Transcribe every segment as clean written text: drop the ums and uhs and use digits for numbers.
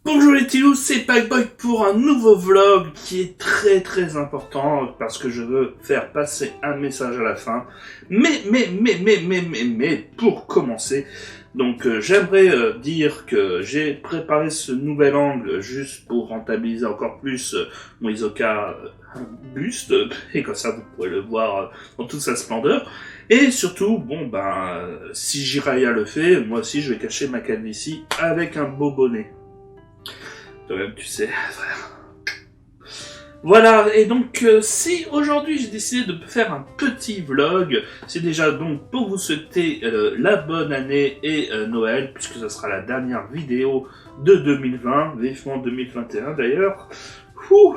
Bonjour les Tilous, c'est Packboy pour un nouveau vlog qui est très important parce que je veux faire passer un message à la fin. Mais pour commencer, donc j'aimerais dire que j'ai préparé ce nouvel angle juste pour rentabiliser encore plus mon Hisoka buste et comme ça vous pourrez le voir dans toute sa splendeur. Et surtout, si Jiraiya le fait, moi aussi je vais cacher ma calvitie avec un beau bonnet. Toi-même, tu sais, frère. Voilà, et donc si aujourd'hui j'ai décidé de faire un petit vlog, c'est déjà donc pour vous souhaiter la bonne année et Noël, puisque ce sera la dernière vidéo de 2020, vivement 2021 d'ailleurs. Ouh.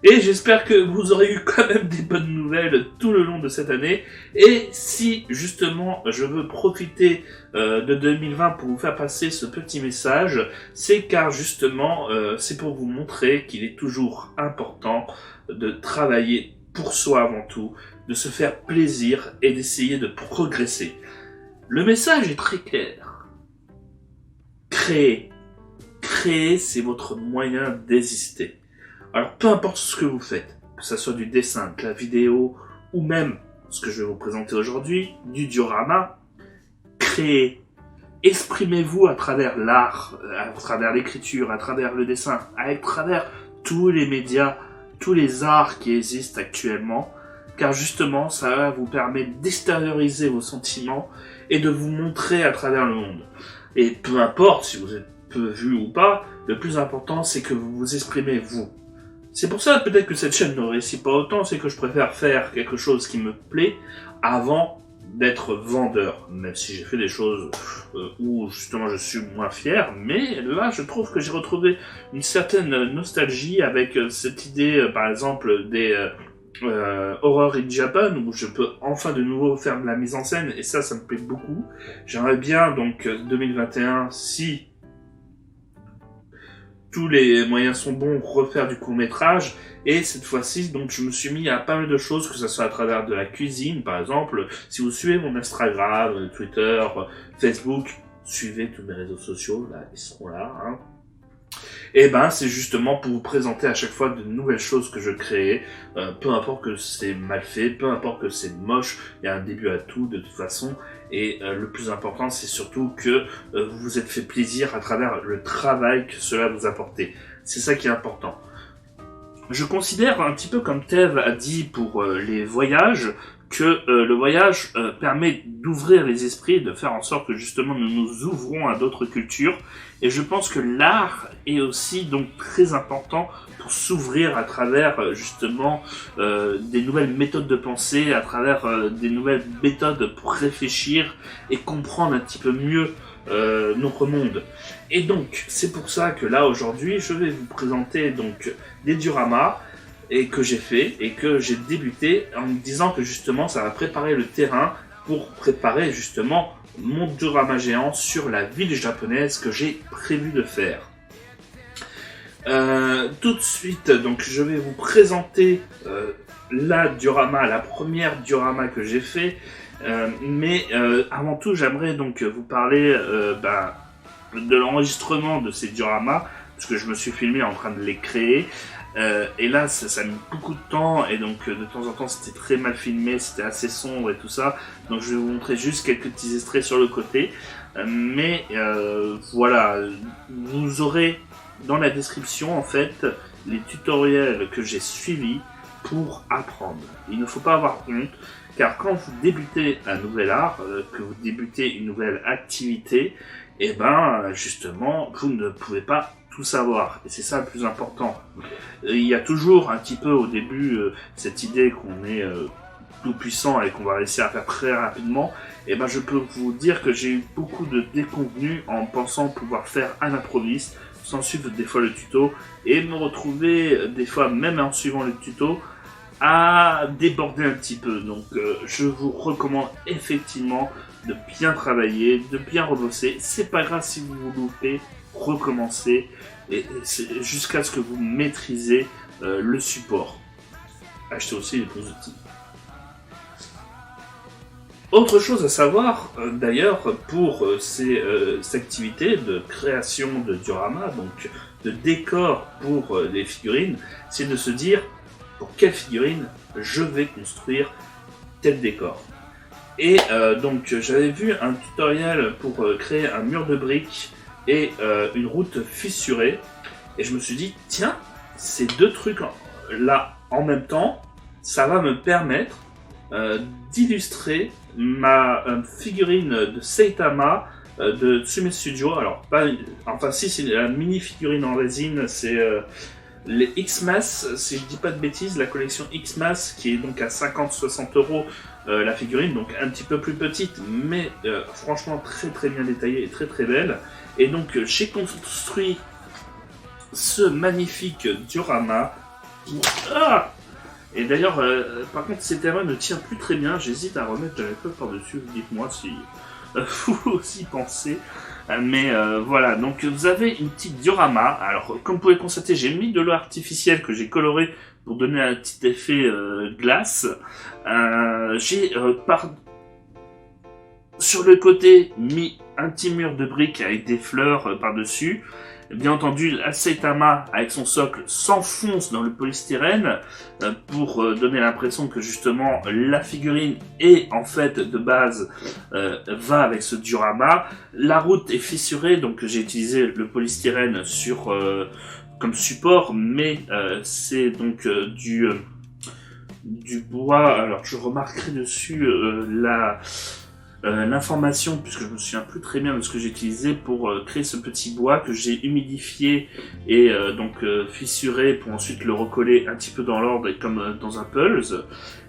Et j'espère que vous aurez eu quand même des bonnes nouvelles tout le long de cette année. Et si justement je veux profiter de 2020 pour vous faire passer ce petit message, c'est car justement c'est pour vous montrer qu'il est toujours important de travailler pour soi avant tout, de se faire plaisir et d'essayer de progresser. Le message est très clair. Créer. Créer, c'est votre moyen d'exister. Alors, peu importe ce que vous faites, que ce soit du dessin, de la vidéo, ou même ce que je vais vous présenter aujourd'hui, du diorama, créez, exprimez-vous à travers l'art, à travers l'écriture, à travers le dessin, à travers tous les médias, tous les arts qui existent actuellement, car justement, ça va vous permettre d'extérioriser vos sentiments et de vous montrer à travers le monde. Et peu importe si vous êtes peu vu ou pas, le plus important, c'est que vous vous exprimez vous. C'est pour ça peut-être que cette chaîne ne réussit pas autant, c'est que je préfère faire quelque chose qui me plaît avant d'être vendeur, même si j'ai fait des choses où justement je suis moins fier, mais là je trouve que j'ai retrouvé une certaine nostalgie avec cette idée par exemple des Horror in Japan, où je peux enfin de nouveau faire de la mise en scène, et ça me plaît beaucoup. J'aimerais bien donc 2021, si tous les moyens sont bons, refaire du court-métrage, et cette fois-ci, donc, je me suis mis à pas mal de choses, que ce soit à travers de la cuisine, par exemple. Si vous suivez mon Instagram, Twitter, Facebook, suivez tous mes réseaux sociaux, là, ils seront là, hein. Et ben, c'est justement pour vous présenter à chaque fois de nouvelles choses que je crée, peu importe que c'est mal fait, peu importe que c'est moche, il y a un début à tout, de toute façon. Et le plus important, c'est surtout que vous vous êtes fait plaisir à travers le travail que cela vous apporte. C'est ça qui est important. Je considère un petit peu comme Tev a dit pour les voyages, que le voyage permet d'ouvrir les esprits, de faire en sorte que justement nous nous ouvrons à d'autres cultures. Et je pense que l'art est aussi donc très important pour s'ouvrir à travers justement des nouvelles méthodes de pensée, à travers des nouvelles méthodes pour réfléchir et comprendre un petit peu mieux notre monde. Et donc c'est pour ça que là aujourd'hui je vais vous présenter donc des dioramas et que j'ai fait et que j'ai débuté en me disant que justement ça va préparer le terrain pour préparer justement mon diorama géant sur la ville japonaise que j'ai prévu de faire. Tout de suite, donc je vais vous présenter la première diorama que j'ai fait, mais avant tout j'aimerais donc vous parler de l'enregistrement de ces dioramas, parce que je me suis filmé en train de les créer. Et là, ça a mis beaucoup de temps, et donc de temps en temps c'était très mal filmé, c'était assez sombre et tout ça. Donc je vais vous montrer juste quelques petits extraits sur le côté. Voilà, vous aurez dans la description en fait les tutoriels que j'ai suivis pour apprendre. Il ne faut pas avoir honte, car quand vous débutez un nouvel art, que vous débutez une nouvelle activité, et ben justement vous ne pouvez pas tout savoir, et c'est ça le plus important. Il y a toujours un petit peu au début cette idée qu'on est tout puissant et qu'on va réussir à faire très rapidement. Et ben je peux vous dire que j'ai eu beaucoup de déconvenus en pensant pouvoir faire à l'improviste, sans suivre des fois le tuto, et me retrouver des fois même en suivant le tuto à déborder un petit peu. Donc je vous recommande effectivement de bien travailler, de bien rebosser. C'est pas grave si vous vous loupez, recommencer, et jusqu'à ce que vous maîtrisez le support. Achetez aussi les bons outils. Autre chose à savoir, d'ailleurs, pour ces activités de création de diorama, donc de décor pour les figurines, c'est de se dire pour quelle figurine je vais construire tel décor. Et donc j'avais vu un tutoriel pour créer un mur de briques et une route fissurée, et je me suis dit, tiens, ces deux trucs là en même temps, ça va me permettre d'illustrer ma figurine de Saitama de Tsume Studio. Alors, enfin si, c'est la mini figurine en résine, c'est les X-Mass, si je dis pas de bêtises, la collection X-Mass qui est donc à 50-60 € la figurine, donc un petit peu plus petite, mais franchement très très bien détaillée et très très belle. Et donc j'ai construit ce magnifique diorama. Et d'ailleurs, par contre, ces terrains ne tient plus très bien. J'hésite à remettre la coque par-dessus. Dites-moi si vous aussi pensez. Mais voilà, donc vous avez une petite diorama. Alors, comme vous pouvez constater, j'ai mis de l'eau artificielle que j'ai colorée pour donner un petit effet glace. J'ai sur le côté mis un petit mur de briques avec des fleurs par-dessus. Bien entendu, la Saitama, avec son socle, s'enfonce dans le polystyrène pour donner l'impression que justement la figurine est en fait de base va avec ce diorama. La route est fissurée, donc j'ai utilisé le polystyrène comme support, mais c'est donc du bois. Alors je remarquerai dessus l'information, puisque je me souviens plus très bien de ce que j'ai utilisé pour créer ce petit bois que j'ai humidifié et donc fissuré pour ensuite le recoller un petit peu dans l'ordre comme dans un pulse.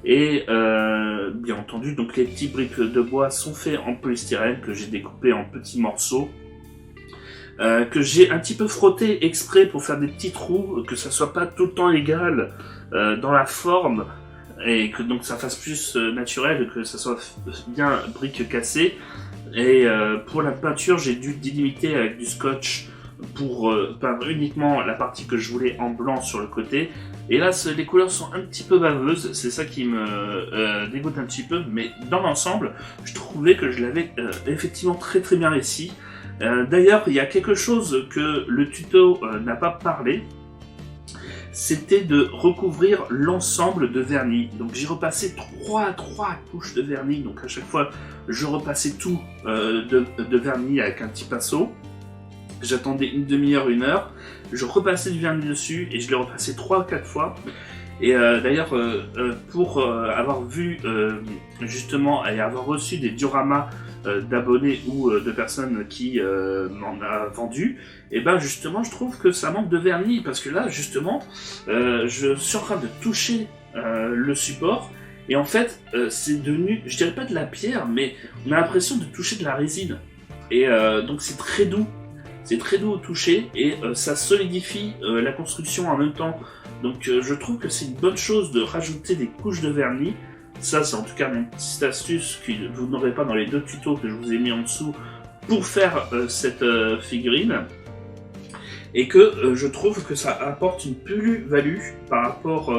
Et bien entendu, donc les petits briques de bois sont faits en polystyrène que j'ai découpé en petits morceaux. Que j'ai un petit peu frotté exprès pour faire des petits trous, que ça soit pas tout le temps égal dans la forme, et que donc ça fasse plus naturel, que ça soit bien briques cassées. Et pour la peinture, j'ai dû délimiter avec du scotch pour peindre uniquement la partie que je voulais en blanc sur le côté. Et là, les couleurs sont un petit peu baveuses, c'est ça qui me dégoûte un petit peu, mais dans l'ensemble, je trouvais que je l'avais effectivement très très bien réussi. D'ailleurs, il y a quelque chose que le tuto n'a pas parlé, c'était de recouvrir l'ensemble de vernis. Donc j'ai repassé trois couches de vernis, donc à chaque fois je repassais tout de vernis avec un petit pinceau. J'attendais une demi-heure, 1 heure, je repassais du vernis dessus et je l'ai repassé 3-4 fois. Et d'ailleurs, pour avoir vu justement et avoir reçu des dioramas d'abonnés ou de personnes qui m'en a vendu, et ben justement je trouve que ça manque de vernis, parce que là justement je suis en train de toucher le support et en fait c'est devenu, je dirais pas de la pierre, mais on a l'impression de toucher de la résine, et donc c'est très doux au toucher et ça solidifie la construction en même temps. Donc je trouve que c'est une bonne chose de rajouter des couches de vernis. Ça, c'est en tout cas mon petite astuce que vous n'aurez pas dans les 2 tutos que je vous ai mis en dessous pour faire cette figurine. Et que je trouve que ça apporte une plus-value par rapport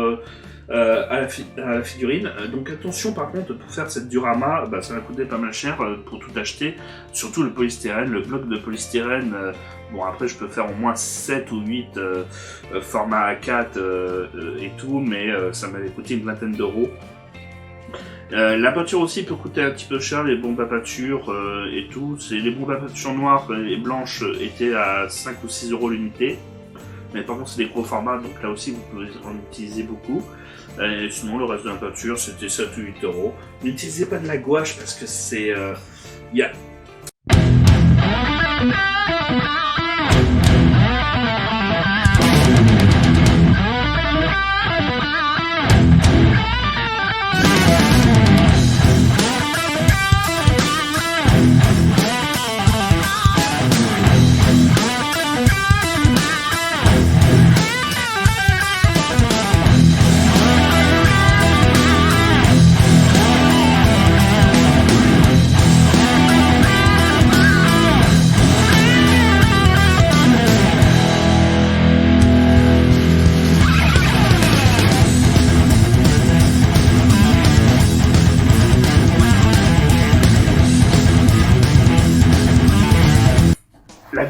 à la figurine. Donc attention par contre, pour faire cette diorama, ça va coûter pas mal cher pour tout acheter. Surtout le polystyrène, le bloc de polystyrène. Bon, après je peux faire au moins 7 ou 8 format A4 et tout, mais ça m'avait coûté une vingtaine d'euros. La peinture aussi peut coûter un petit peu cher, les bombes à peinture et tout. Les bombes à peinture noires et blanches étaient à 5 ou 6 € l'unité. Mais par contre c'est des gros formats, donc là aussi vous pouvez en utiliser beaucoup. Sinon le reste de la peinture c'était 7 ou 8 €. N'utilisez pas de la gouache parce que c'est...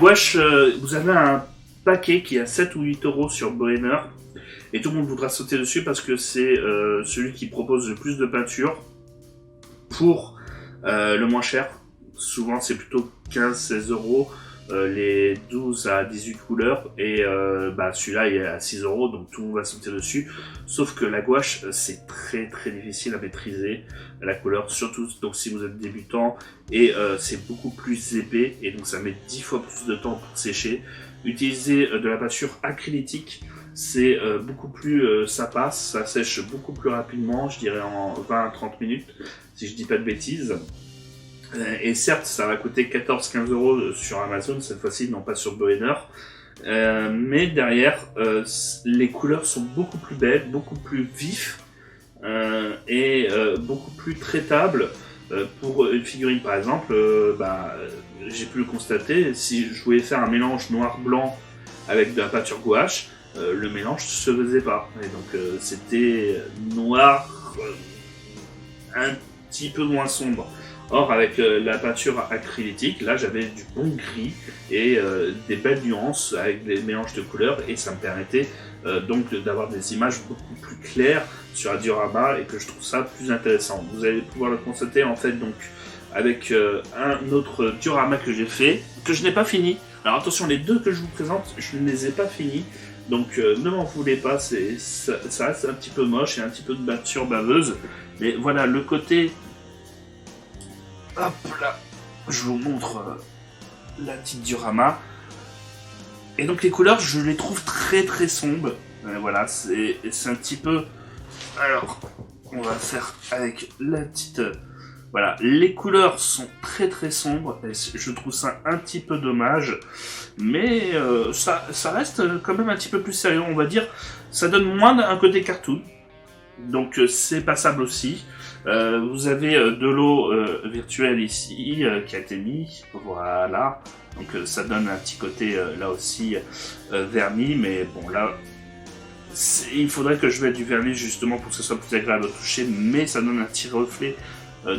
gouache, vous avez un paquet qui est à 7 ou 8 euros sur Boehner. Et tout le monde voudra sauter dessus parce que c'est celui qui propose le plus de peinture pour le moins cher. Souvent c'est plutôt 15-16 euros les 12 à 18 couleurs. Et celui-là il est à 6 euros, donc tout le monde va sauter dessus. Sauf que la gouache c'est très très difficile à maîtriser la couleur, surtout donc si vous êtes débutant. Et c'est beaucoup plus épais et donc ça met 10 fois plus de temps pour sécher. Utiliser de la peinture acrylique, c'est beaucoup plus, ça passe, ça sèche beaucoup plus rapidement, je dirais en 20 à 30 minutes, si je dis pas de bêtises. Et certes, ça va coûter 14-15 euros sur Amazon, cette fois-ci, non pas sur Boehner. Mais derrière, les couleurs sont beaucoup plus belles, beaucoup plus vives, et beaucoup plus traitables. Pour une figurine par exemple, j'ai pu le constater, si je voulais faire un mélange noir-blanc avec de la peinture gouache, le mélange se faisait pas. Et donc c'était noir un petit peu moins sombre. Or avec la peinture acrylique, là j'avais du bon gris et des belles nuances avec des mélanges de couleurs et ça me permettait donc d'avoir des images beaucoup plus claires sur un diorama et que je trouve ça plus intéressant. Vous allez pouvoir le constater en fait donc avec un autre diorama que j'ai fait, que je n'ai pas fini. Alors attention, les deux que je vous présente, je ne les ai pas finis, donc ne m'en voulez pas, ça reste un petit peu moche et un petit peu de peinture baveuse, mais voilà le côté. Hop là, je vous montre la petite diorama. Et donc les couleurs, je les trouve très très sombres. Voilà, c'est un petit peu... Alors, on va faire avec la petite... Voilà, les couleurs sont très très sombres. Et je trouve ça un petit peu dommage. Mais ça reste quand même un petit peu plus sérieux, on va dire. Ça donne moins d'un côté cartoon. Donc c'est passable aussi. Vous avez de l'eau virtuelle ici qui a été mis, voilà, donc ça donne un petit côté là aussi vernis, mais bon là il faudrait que je mette du vernis justement pour que ce soit plus agréable à toucher, mais ça donne un petit reflet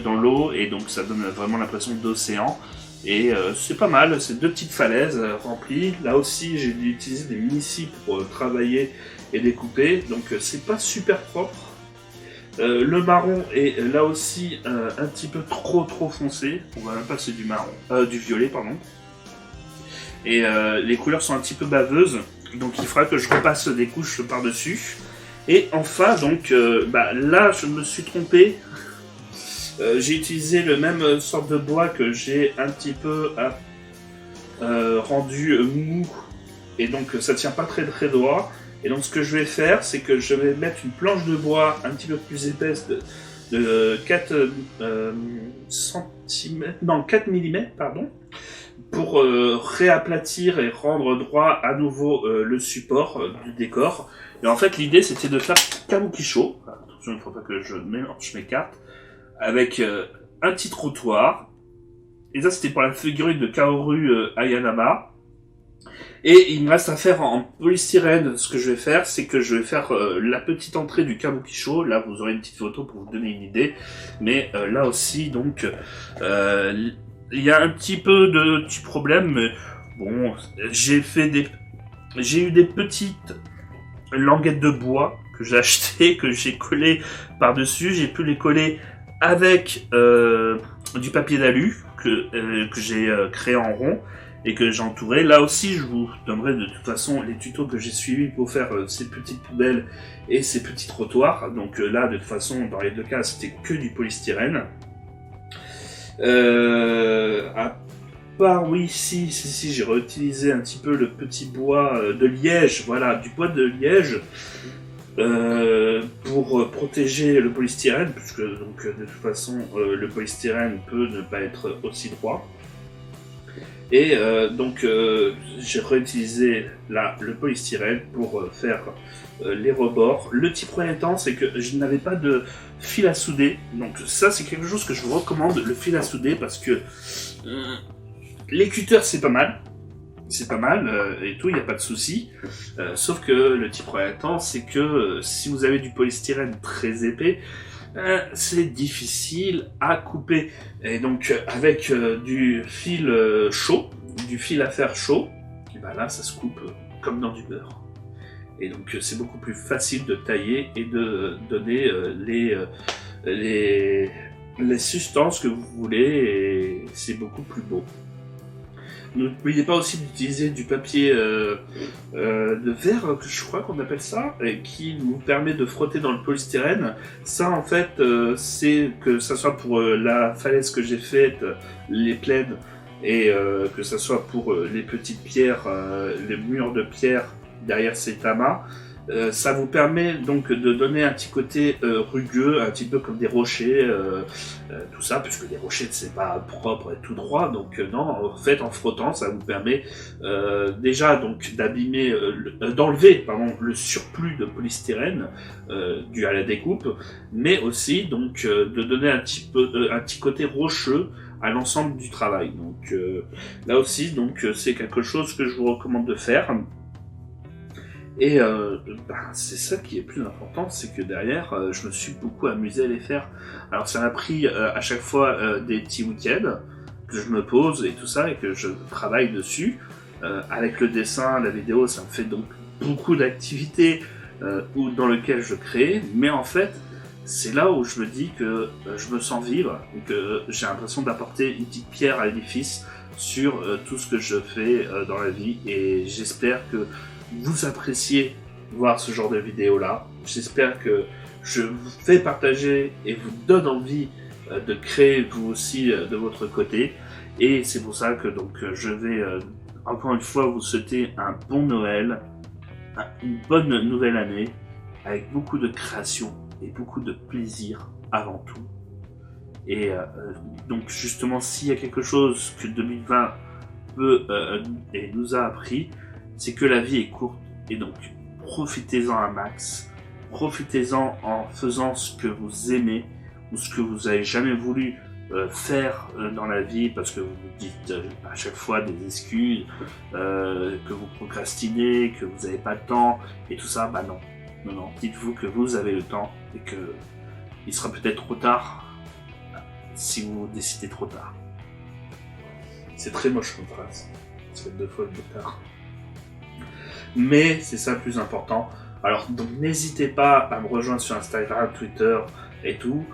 dans l'eau et donc ça donne vraiment l'impression d'océan et c'est pas mal, c'est deux petites falaises remplies. Là aussi j'ai utilisé des mini-scies pour travailler et découper, donc c'est pas super propre. Le marron est là aussi un petit peu trop foncé. On va même passer du marron, du violet pardon. Et les couleurs sont un petit peu baveuses, donc il faudra que je repasse des couches par dessus. Et enfin donc là je me suis trompé. J'ai utilisé le même sorte de bois que j'ai un petit peu rendu mou et donc ça tient pas très droit. Et donc ce que je vais faire, c'est que je vais mettre une planche de bois un petit peu plus épaisse de 4 mm, pardon, pour réaplatir et rendre droit à nouveau le support du décor. Et en fait l'idée c'était de faire kabuki show, attention il ne faut pas que je mélange mes cartes, avec un petit trottoir. Et ça c'était pour la figurine de Kaoru Ayanama. Et il me reste à faire en polystyrène. Ce que je vais faire, c'est que je vais faire la petite entrée du kabuki show. Là, vous aurez une petite photo pour vous donner une idée. Mais là aussi, donc, il y a un petit peu de petits problèmes. Mais bon, j'ai eu des petites languettes de bois que j'ai achetées, que j'ai collées par-dessus. J'ai pu les coller avec du papier d'alu que j'ai créé en rond et que j'ai entouré. Là aussi, je vous donnerai de toute façon les tutos que j'ai suivis pour faire ces petites poubelles et ces petits trottoirs. Donc là, de toute façon, dans les deux cas, c'était que du polystyrène. À part, oui, si, j'ai réutilisé un petit peu le petit bois de liège, voilà, du bois de liège, pour protéger le polystyrène, puisque donc, de toute façon, le polystyrène peut ne pas être aussi droit. Et donc j'ai réutilisé là le polystyrène pour faire les rebords. Le petit problème étant, c'est que je n'avais pas de fil à souder. Donc ça c'est quelque chose que je vous recommande, le fil à souder, parce que les cutters c'est pas mal. C'est pas mal et tout, il n'y a pas de souci. Sauf que le petit problème étant, c'est que si vous avez du polystyrène très épais, c'est difficile à couper. Et donc avec du fil chaud, du fil à fer chaud, et ben là ça se coupe comme dans du beurre. Et donc c'est beaucoup plus facile de tailler et de donner les substances que vous voulez, et c'est beaucoup plus beau. N'oubliez pas aussi d'utiliser du papier de verre, que je crois qu'on appelle ça, et qui vous permet de frotter dans le polystyrène. Ça, en fait, c'est que ça soit pour la falaise que j'ai faite, les plaines, et que ça soit pour les petites pierres, les murs de pierre derrière ces tamas. Ça vous permet donc de donner un petit côté rugueux, un petit peu comme des rochers, tout ça, puisque les rochers c'est pas propre et tout droit, donc non, en fait en frottant ça vous permet déjà donc d'enlever le surplus de polystyrène dû à la découpe, mais aussi donc de donner un petit côté rocheux à l'ensemble du travail. Donc là aussi donc c'est quelque chose que je vous recommande de faire. Et c'est ça qui est plus important, c'est que derrière, je me suis beaucoup amusé à les faire. Alors ça m'a pris à chaque fois des petits week-ends que je me pose et tout ça, et que je travaille dessus. Avec le dessin, la vidéo, ça me fait donc beaucoup d'activités dans lesquelles je crée, mais en fait, c'est là où je me dis que je me sens vivre, et que j'ai l'impression d'apporter une petite pierre à l'édifice sur tout ce que je fais dans la vie, et j'espère que vous appréciez voir ce genre de vidéo là. J'espère que je vous fais partager et vous donne envie de créer vous aussi de votre côté. Et c'est pour ça que donc je vais encore une fois vous souhaiter un bon Noël, une bonne nouvelle année, avec beaucoup de création et beaucoup de plaisir avant tout. Et donc justement, s'il y a quelque chose que 2020 peut et nous a appris, c'est que la vie est courte, et donc profitez-en un max, profitez-en en faisant ce que vous aimez, ou ce que vous avez jamais voulu faire dans la vie, parce que vous vous dites à chaque fois des excuses, que vous procrastinez, que vous n'avez pas le temps, et tout ça, bah non, dites-vous que vous avez le temps, et que il sera peut-être trop tard, si vous décidez trop tard. C'est très moche comme phrase, ça fait 2 fois le tard. Mais c'est ça le plus important. Alors donc n'hésitez pas à me rejoindre sur Instagram, Twitter et tout.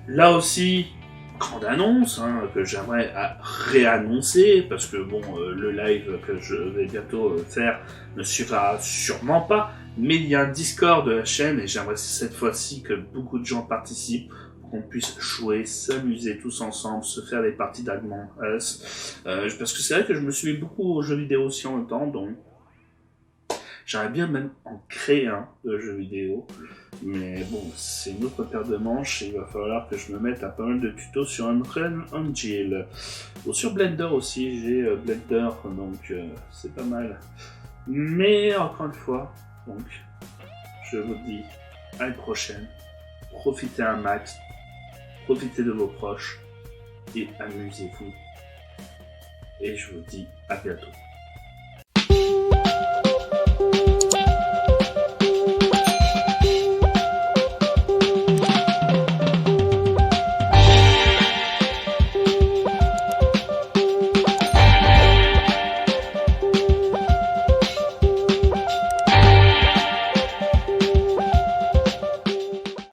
Là aussi, grande annonce que j'aimerais réannoncer, parce que bon, le live que je vais bientôt faire ne suffira sûrement pas, mais il y a un Discord de la chaîne, et j'aimerais cette fois-ci que beaucoup de gens participent, pour qu'on puisse jouer, s'amuser tous ensemble, se faire des parties d'Among Us, parce que c'est vrai que je me suis mis beaucoup aux jeux vidéo aussi en même temps, donc j'aimerais bien même en créer un de jeu vidéo, mais bon, c'est une autre paire de manches, et il va falloir que je me mette à pas mal de tutos sur Unreal Engine. Ou sur Blender aussi, j'ai Blender, donc c'est pas mal. Mais encore une fois, donc, je vous dis à une prochaine, profitez un max, profitez de vos proches, et amusez-vous. Et je vous dis à bientôt.